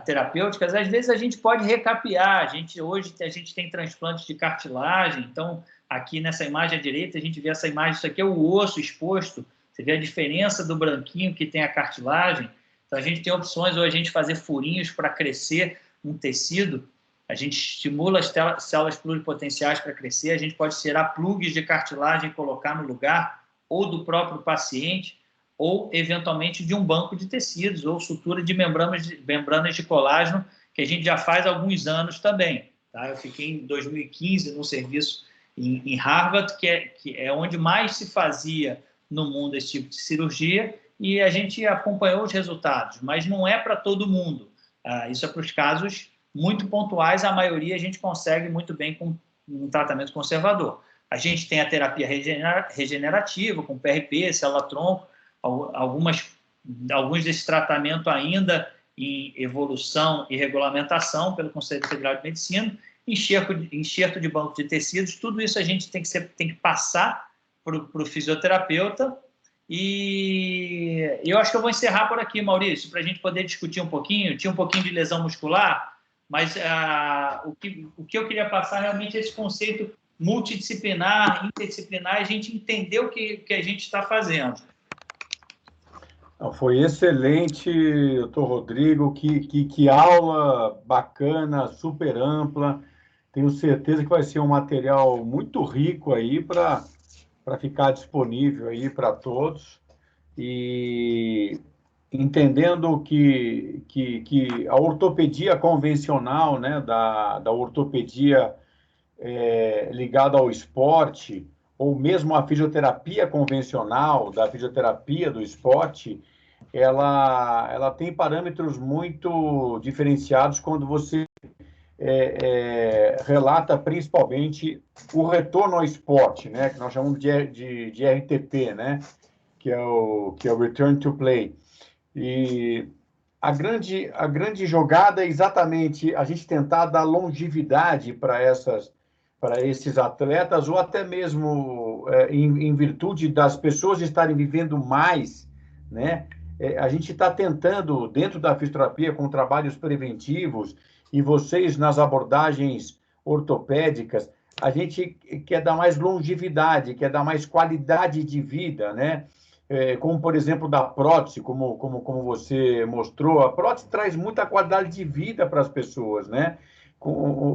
terapêuticas, às vezes a gente pode recapear. Hoje a gente tem transplantes de cartilagem, então aqui nessa imagem à direita a gente vê essa imagem, isso aqui é o osso exposto, você vê a diferença do branquinho que tem a cartilagem. Então a gente tem opções, ou a gente fazer furinhos para crescer um tecido, a gente estimula as células pluripotenciais para crescer, a gente pode tirar plugs de cartilagem e colocar no lugar, ou do próprio paciente, ou eventualmente de um banco de tecidos, ou sutura de membranas de colágeno, que a gente já faz há alguns anos também. Tá? Eu fiquei em 2015 num serviço em Harvard, que é onde mais se fazia no mundo esse tipo de cirurgia, e a gente acompanhou os resultados, mas não é para todo mundo. Isso é para os casos muito pontuais, a maioria a gente consegue muito bem com um tratamento conservador. A gente tem a terapia regenerativa, com PRP, célula-tronco, alguns desses tratamentos ainda em evolução e regulamentação pelo Conselho Federal de Medicina, enxerto de banco de tecidos, tudo isso a gente tem que passar para o fisioterapeuta. E eu acho que eu vou encerrar por aqui, Maurício, para a gente poder discutir um pouquinho. Tinha um pouquinho de lesão muscular, mas o que eu queria passar realmente é esse conceito multidisciplinar, interdisciplinar, e a gente entender o que a gente está fazendo. Foi excelente, doutor Rodrigo, que aula bacana, super ampla. Tenho certeza que vai ser um material muito rico aí para ficar disponível aí para todos. E entendendo que a ortopedia convencional, né, da ortopedia ligada ao esporte, ou mesmo a fisioterapia convencional, da fisioterapia do esporte, ela tem parâmetros muito diferenciados quando você relata principalmente o retorno ao esporte, né, que nós chamamos de RTP, né, que é o Return to Play. E a grande jogada é exatamente a gente tentar dar longevidade para esses atletas, ou até mesmo em virtude das pessoas estarem vivendo mais, né? A gente está tentando, dentro da fisioterapia, com trabalhos preventivos, e vocês nas abordagens ortopédicas, a gente quer dar mais longevidade, quer dar mais qualidade de vida, né? Como, por exemplo, da prótese, como você mostrou, a prótese traz muita qualidade de vida para as pessoas, né?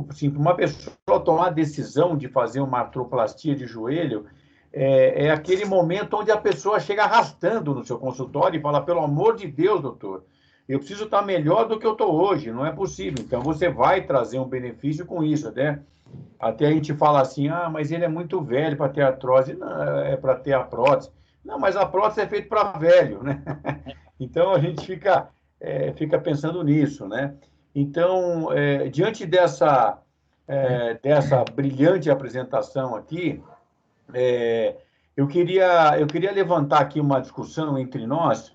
Assim, uma pessoa tomar a decisão de fazer uma artroplastia de joelho, é aquele momento onde a pessoa chega arrastando no seu consultório e fala, pelo amor de Deus, doutor, eu preciso estar melhor do que eu estou hoje, não é possível. Então, você vai trazer um benefício com isso, né? Até a gente fala assim, mas ele é muito velho para ter artrose. Não, é para ter a prótese. Não, mas a prótese é feita para velho, né? Então, a gente fica pensando nisso, né? Então, diante dessa brilhante apresentação aqui, eu queria levantar aqui uma discussão entre nós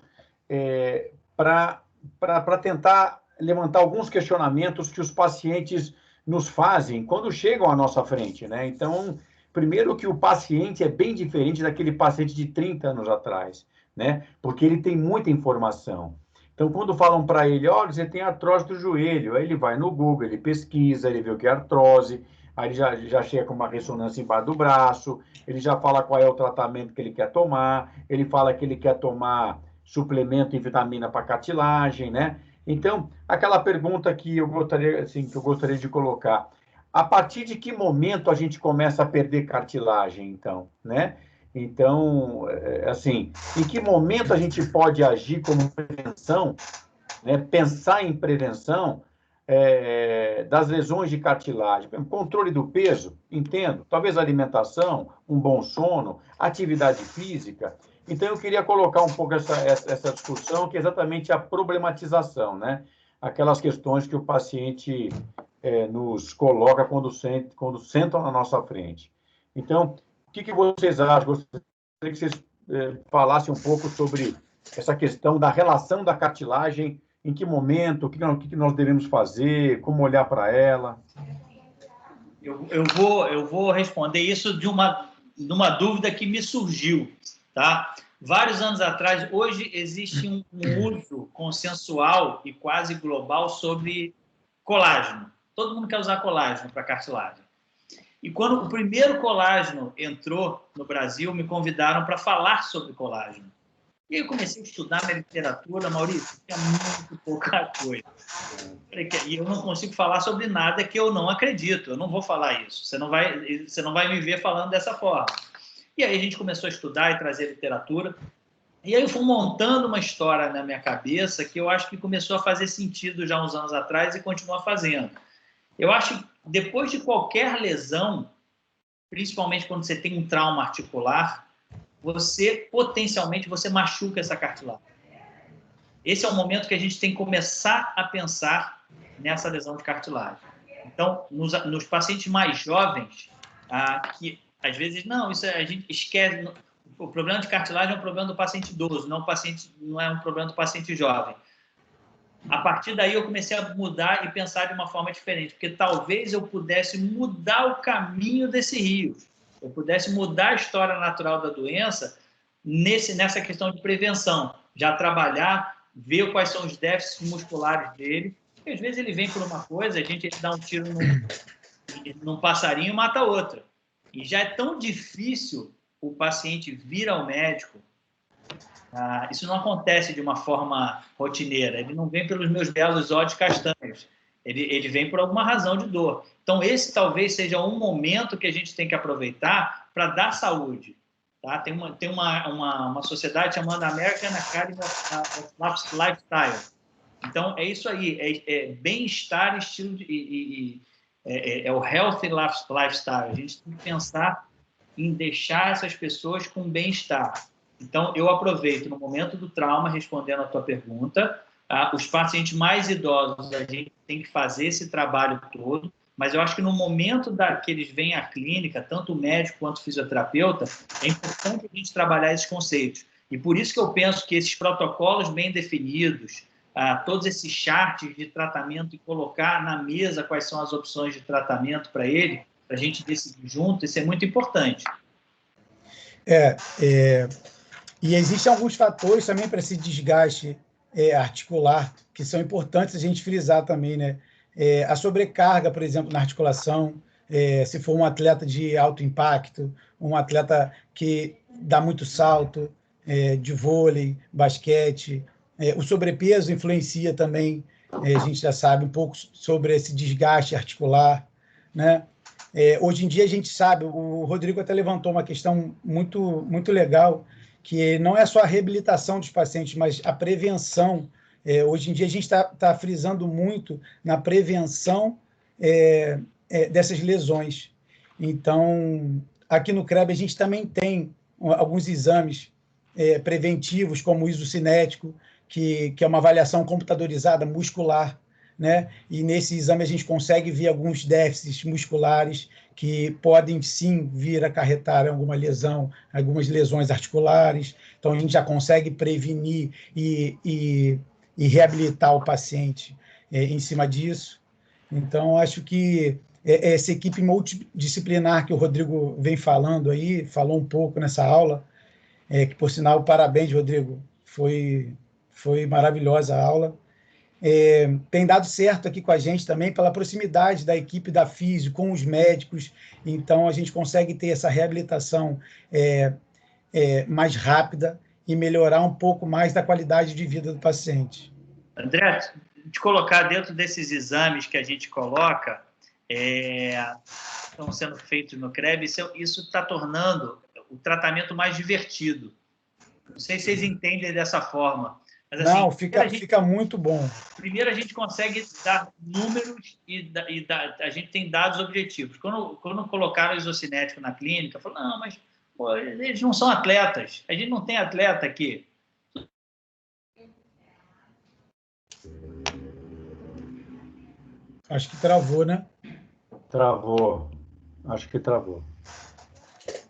para tentar levantar alguns questionamentos que os pacientes nos fazem quando chegam à nossa frente, né? Então, primeiro que o paciente é bem diferente daquele paciente de 30 anos atrás, né? Porque ele tem muita informação. Então, quando falam para ele, olha, você tem artrose do joelho, aí ele vai no Google, ele pesquisa, ele vê o que é artrose, aí ele já chega com uma ressonância embaixo do braço, ele já fala qual é o tratamento que ele quer tomar, ele fala que ele quer tomar suplemento em vitamina para cartilagem, né? Então, aquela pergunta que eu gostaria, assim, que eu gostaria de colocar, a partir de que momento a gente começa a perder cartilagem, então, né? Então, assim, em que momento a gente pode agir como prevenção, né? Pensar em prevenção das lesões de cartilagem? Controle do peso, entendo. Talvez alimentação, um bom sono, atividade física. Então, eu queria colocar um pouco essa discussão, que é exatamente a problematização, né? Aquelas questões que o paciente nos coloca quando sentam na nossa frente. Então, o que vocês acham? Gostaria que vocês falassem um pouco sobre essa questão da relação da cartilagem, em que momento, o que nós devemos fazer, como olhar para ela. Eu vou responder isso de uma dúvida que me surgiu, tá? Vários anos atrás, hoje existe um uso consensual e quase global sobre colágeno. Todo mundo quer usar colágeno para cartilagem. E quando o primeiro colágeno entrou no Brasil, me convidaram para falar sobre colágeno. E aí eu comecei a estudar na literatura, Maurício, tinha muito pouca coisa. E eu não consigo falar sobre nada que eu não acredito, eu não vou falar isso. Você não vai me ver falando dessa forma. E aí a gente começou a estudar e trazer literatura. E aí eu fui montando uma história na minha cabeça que eu acho que começou a fazer sentido já uns anos atrás e continua fazendo. Eu acho que depois de qualquer lesão, principalmente quando você tem um trauma articular, potencialmente você machuca essa cartilagem. Esse é o momento que a gente tem que começar a pensar nessa lesão de cartilagem. Então, nos pacientes mais jovens, que às vezes, não, isso a gente esquece, o problema de cartilagem é um problema do paciente idoso, não é um problema do paciente jovem. A partir daí eu comecei a mudar e pensar de uma forma diferente, porque talvez eu pudesse mudar o caminho desse rio, eu pudesse mudar a história natural da doença nessa questão de prevenção, já trabalhar, ver quais são os déficits musculares dele, porque às vezes ele vem por uma coisa, ele dá um tiro num passarinho e mata outro. E já é tão difícil o paciente vir ao médico. Isso não acontece de uma forma rotineira, ele não vem pelos meus belos olhos castanhos, ele vem por alguma razão de dor. Então, esse talvez seja um momento que a gente tem que aproveitar para dar saúde. Tá? Tem uma sociedade chamada American Academy of Lifestyle. Então, é isso aí, é bem-estar, estilo é o healthy lifestyle. A gente tem que pensar em deixar essas pessoas com bem-estar. Então, eu aproveito no momento do trauma, respondendo a tua pergunta, os pacientes mais idosos, a gente tem que fazer esse trabalho todo, mas eu acho que no momento que eles vêm à clínica, tanto o médico quanto o fisioterapeuta, é importante a gente trabalhar esses conceitos. E por isso que eu penso que esses protocolos bem definidos, todos esses charts de tratamento e colocar na mesa quais são as opções de tratamento para ele, para a gente decidir junto, isso é muito importante. E existem alguns fatores também para esse desgaste articular que são importantes a gente frisar também, né? A sobrecarga, por exemplo, na articulação, se for um atleta de alto impacto, um atleta que dá muito salto, de vôlei, basquete, o sobrepeso influencia também, a gente já sabe um pouco sobre esse desgaste articular, né? Hoje em dia a gente sabe, o Rodrigo até levantou uma questão muito, muito legal, que não é só a reabilitação dos pacientes, mas a prevenção. Hoje em dia a gente está frisando muito na prevenção dessas lesões. Então, aqui no CREB a gente também tem alguns exames preventivos, como o isocinético, que é uma avaliação computadorizada muscular, né? E nesse exame a gente consegue ver alguns déficits musculares que podem sim vir a acarretar alguma lesão, algumas lesões articulares. Então a gente já consegue prevenir e reabilitar o paciente em cima disso. Então acho que essa equipe multidisciplinar que o Rodrigo vem falando aí, falou um pouco nessa aula, que por sinal, parabéns, Rodrigo, foi Foi maravilhosa a aula. Tem dado certo aqui com a gente também pela proximidade da equipe da Físio com os médicos, então a gente consegue ter essa reabilitação mais rápida e melhorar um pouco mais da qualidade de vida do paciente. André, te colocar dentro desses exames que a gente coloca, estão sendo feitos no CREB, isso está tornando o tratamento mais divertido. Não sei se vocês entendem dessa forma. Mas, assim, não, fica muito bom. Primeiro, a gente consegue dar números a gente tem dados objetivos. Quando colocaram o isocinético na clínica, falaram, não, mas pô, eles não são atletas. A gente não tem atleta aqui. Acho que travou, né? Travou. Acho que travou.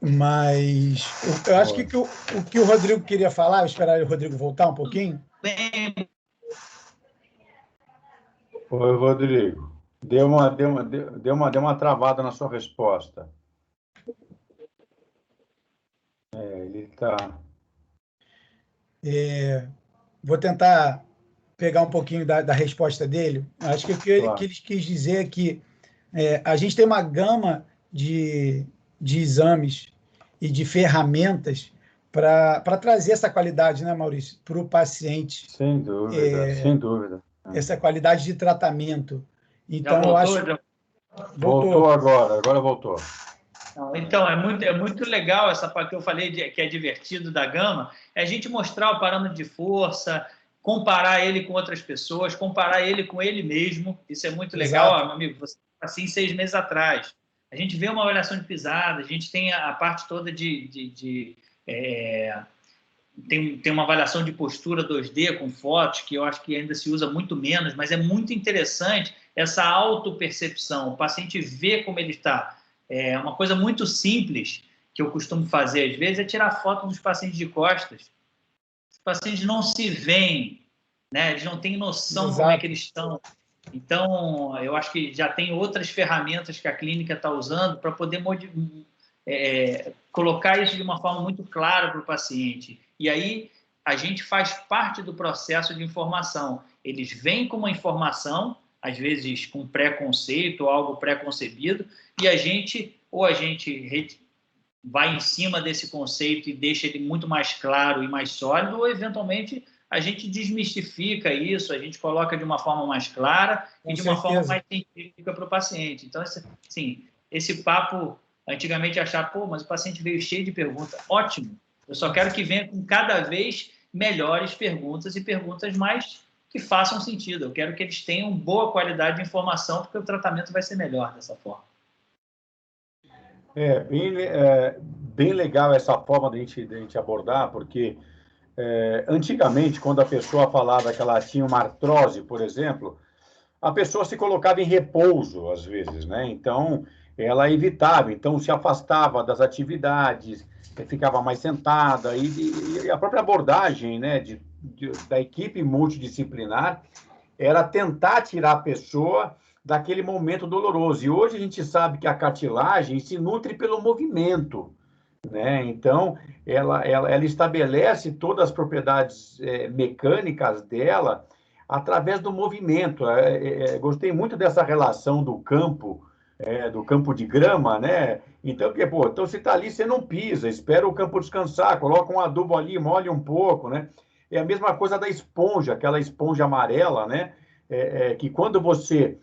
Mas eu acho que o que o Rodrigo queria falar, eu esperar o Rodrigo voltar um pouquinho. Bem... Oi, Rodrigo. Deu uma travada na sua resposta. Ele está... Vou tentar pegar um pouquinho da resposta dele. Acho que o que ele quis dizer é que a gente tem uma gama de exames e de ferramentas para trazer essa qualidade, né, Maurício, para o paciente. Sem dúvida, sem dúvida. Essa qualidade de tratamento. Então, eu acho... Voltou agora voltou. Então, é muito legal essa parte que eu falei que é divertido da gama, é a gente mostrar o parâmetro de força, comparar ele com outras pessoas, comparar ele com ele mesmo. Isso é muito legal. Meu amigo, você assim 6 meses atrás. A gente vê uma avaliação de pisada, a gente tem a parte toda tem uma avaliação de postura 2D com fotos, que eu acho que ainda se usa muito menos, mas é muito interessante essa autopercepção. O paciente vê como ele está. Uma coisa muito simples que eu costumo fazer, às vezes, é tirar foto dos pacientes de costas. Os pacientes não se veem, né? Eles não têm noção como é que eles estão. Então, eu acho que já tem outras ferramentas que a clínica está usando para poder colocar isso de uma forma muito clara para o paciente. E aí, a gente faz parte do processo de informação. Eles vêm com uma informação, às vezes com preconceito ou algo pré-concebido, e a gente vai em cima desse conceito e deixa ele muito mais claro e mais sólido, ou, eventualmente, a gente desmistifica isso, a gente coloca de uma forma mais clara e de uma forma mais científica para o paciente. Então, assim, esse papo, antigamente achar, mas o paciente veio cheio de perguntas. Ótimo, eu só quero que venha com cada vez melhores perguntas e perguntas mais que façam sentido. Eu quero que eles tenham boa qualidade de informação, porque o tratamento vai ser melhor dessa forma. Bem legal essa forma de a gente abordar, porque antigamente, quando a pessoa falava que ela tinha uma artrose, por exemplo, a pessoa se colocava em repouso, às vezes, né? Então, ela evitava, então se afastava das atividades, ficava mais sentada, e a própria abordagem, né, da equipe multidisciplinar era tentar tirar a pessoa daquele momento doloroso. E hoje a gente sabe que a cartilagem se nutre pelo movimento, né? Então, ela estabelece todas as propriedades mecânicas dela através do movimento. Gostei muito dessa relação do campo de grama, né? Então, então você está ali, você não pisa, espera o campo descansar, coloca um adubo ali, molha um pouco, né? É a mesma coisa da esponja, aquela esponja amarela, né? Que quando você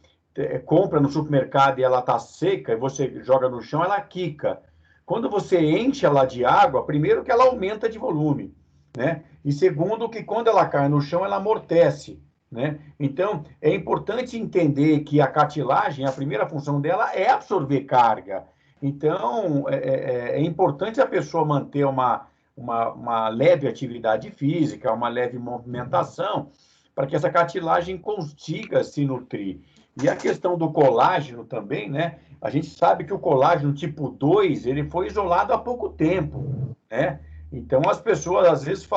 compra no supermercado e ela está seca e você joga no chão, ela quica. Quando você enche ela de água, primeiro que ela aumenta de volume, né? E segundo que quando ela cai no chão, ela amortece, né? Então, é importante entender que a cartilagem, a primeira função dela é absorver carga. Então, é importante a pessoa manter uma leve atividade física, uma leve movimentação, para que essa cartilagem consiga se nutrir. E a questão do colágeno também, né? A gente sabe que o colágeno tipo 2, ele foi isolado há pouco tempo, né? Então, as pessoas, às vezes,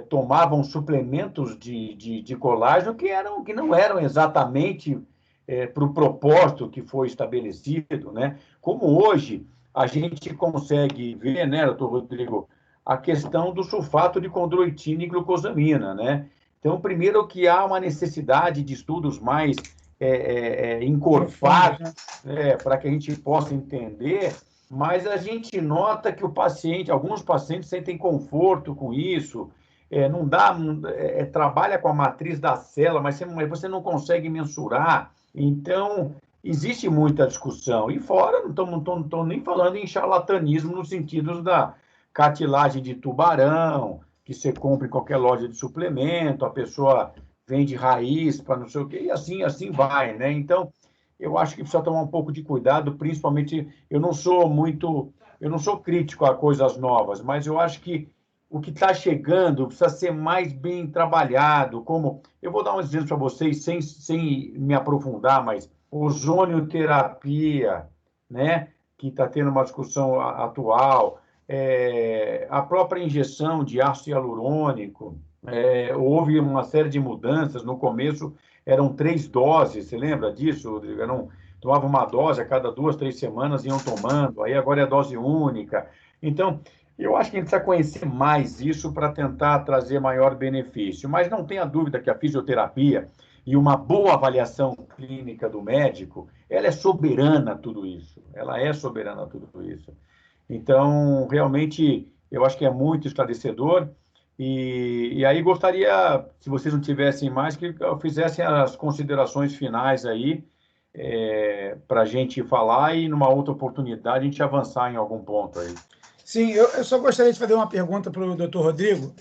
tomavam suplementos de colágeno que não eram exatamente para o propósito que foi estabelecido, né? Como hoje a gente consegue ver, né, doutor Rodrigo, a questão do sulfato de condroitina e glucosamina, né? Então, primeiro que há uma necessidade de estudos mais encorpados, né, para que a gente possa entender, mas a gente nota que o paciente, alguns pacientes sentem conforto com isso, não dá, trabalha com a matriz da célula, mas você não consegue mensurar. Então, existe muita discussão. E fora, não estou nem falando em charlatanismo no sentido da cartilagem de tubarão, que você compra em qualquer loja de suplemento, a pessoa vende raiz para não sei o quê, e assim vai, né? Então, eu acho que precisa tomar um pouco de cuidado, principalmente, eu não sou crítico a coisas novas, mas eu acho que o que está chegando precisa ser mais bem trabalhado, como, eu vou dar um exemplo para vocês, sem me aprofundar, mas ozonioterapia, né? Que está tendo uma discussão atual, a própria injeção de ácido hialurônico, houve uma série de mudanças. No começo eram 3 doses, você lembra disso, Rodrigo? Tomava uma dose a cada 2, 3 semanas, iam tomando, aí agora é dose única. Então, eu acho que a gente precisa conhecer mais isso para tentar trazer maior benefício. Mas não tenha dúvida que a fisioterapia e uma boa avaliação clínica do médico, ela é soberana a tudo isso. Ela é soberana a tudo isso. Então, realmente, eu acho que é muito esclarecedor. E aí gostaria, se vocês não tivessem mais, que eu fizesse as considerações finais aí, para a gente falar e, numa outra oportunidade, a gente avançar em algum ponto aí. Sim, eu só gostaria de fazer uma pergunta para o doutor Rodrigo.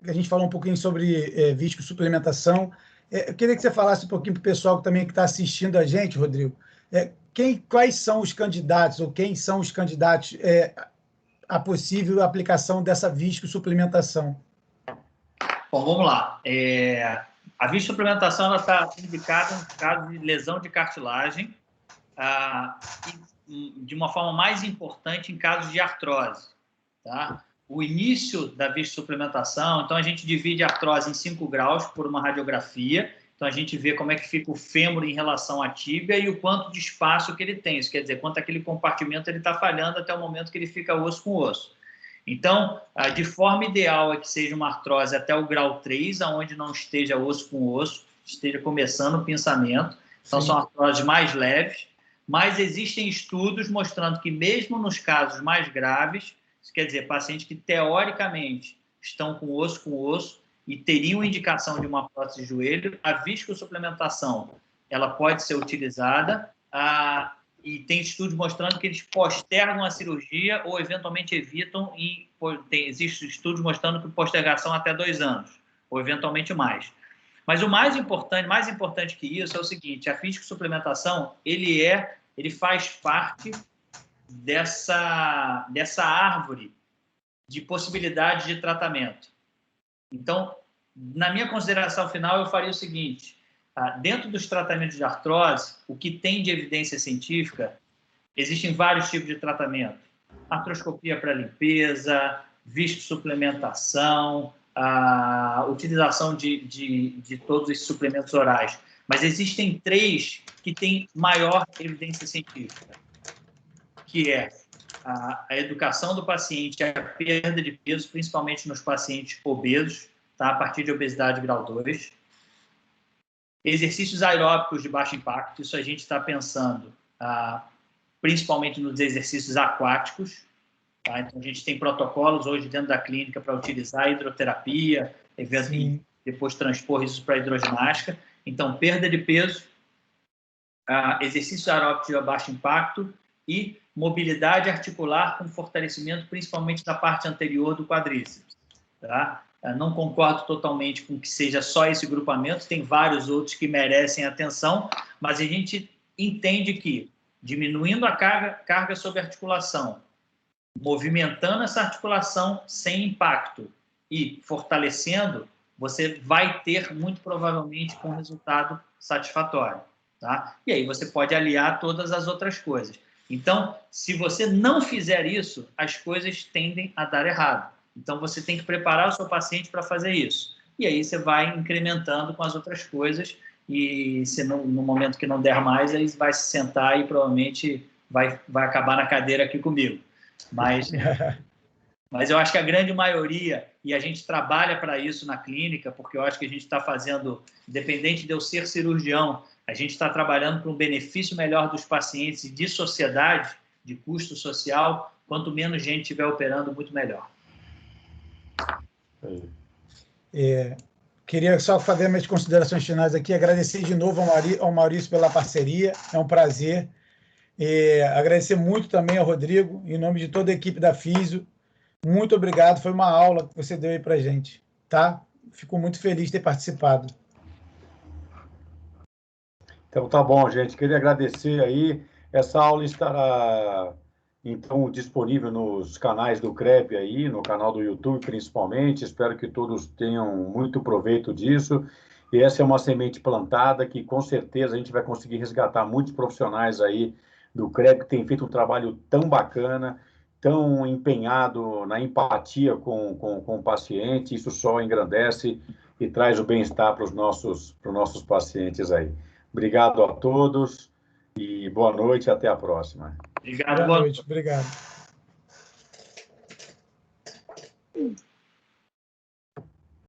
A gente falou um pouquinho sobre viscosuplementação. Eu queria que você falasse um pouquinho para o pessoal também que está assistindo a gente, Rodrigo. Quais são os candidatos, ou quem são os candidatos à possível aplicação dessa viscosuplementação? Bom, vamos lá. A viscosuplementação está indicada em caso de lesão de cartilagem e, de uma forma mais importante, em casos de artrose. Tá? O início da viscosuplementação, então a gente divide a artrose em 5 graus por uma radiografia. Então a gente vê como é que fica o fêmur em relação à tíbia e o quanto de espaço que ele tem. Isso quer dizer, quanto aquele compartimento ele está falhando até o momento que ele fica osso com osso. Então, de forma ideal é que seja uma artrose até o grau 3, onde não esteja osso com osso, esteja começando o pinçamento. Então, são artroses mais leves, mas existem estudos mostrando que mesmo nos casos mais graves, isso quer dizer, pacientes que teoricamente estão com osso e teriam indicação de uma prótese de joelho, a viscosuplementação ela pode ser utilizada e tem estudos mostrando que eles postergam a cirurgia ou eventualmente evitam, existem estudos mostrando que postergação até 2 anos, ou eventualmente mais. Mas o mais importante que isso é o seguinte: a viscosuplementação ele faz parte dessa árvore de possibilidades de tratamento. Então, na minha consideração final, eu faria o seguinte: dentro dos tratamentos de artrose, o que tem de evidência científica, existem vários tipos de tratamento. Artroscopia para limpeza, viscosuplementação, a utilização de todos esses suplementos orais. Mas existem 3 que têm maior evidência científica, que é a educação do paciente, a perda de peso, principalmente nos pacientes obesos, tá? A partir de obesidade grau 2. Exercícios aeróbicos de baixo impacto, isso a gente está pensando principalmente nos exercícios aquáticos. Tá? Então, a gente tem protocolos hoje dentro da clínica para utilizar a hidroterapia, e depois transpor isso para a hidroginástica. Então, perda de peso, exercícios aeróbicos de baixo impacto e mobilidade articular com fortalecimento, principalmente da parte anterior do quadríceps. Tá? Não concordo totalmente com que seja só esse grupamento, tem vários outros que merecem atenção, mas a gente entende que diminuindo a carga sobre a articulação, movimentando essa articulação sem impacto e fortalecendo, você vai ter, muito provavelmente, um resultado satisfatório. Tá? E aí você pode aliar todas as outras coisas. Então, se você não fizer isso, as coisas tendem a dar errado. Então, você tem que preparar o seu paciente para fazer isso. E aí você vai incrementando com as outras coisas e se no momento que não der mais, aí vai se sentar e provavelmente vai acabar na cadeira aqui comigo. Mas Mas eu acho que a grande maioria, e a gente trabalha para isso na clínica, porque eu acho que a gente está fazendo, independente de eu ser cirurgião, a gente está trabalhando para um benefício melhor dos pacientes e de sociedade, de custo social. Quanto menos gente estiver operando, muito melhor. Queria só fazer minhas considerações finais aqui, agradecer de novo ao Maurício pela parceria, é um prazer. Agradecer muito também ao Rodrigo, em nome de toda a equipe da Físio. Muito obrigado, foi uma aula que você deu aí para a gente, tá? Fico muito feliz de ter participado. Então, tá bom, gente. Queria agradecer aí. Essa aula estará, então, disponível nos canais do CREP aí, no canal do YouTube, principalmente. Espero que todos tenham muito proveito disso. E essa é uma semente plantada que, com certeza, a gente vai conseguir resgatar muitos profissionais aí do CREP, que tem feito um trabalho tão bacana, tão empenhado na empatia com o paciente. Isso só engrandece e traz o bem-estar para os nossos pacientes aí. Obrigado a todos e boa noite e até a próxima. Obrigado. Boa noite, obrigado.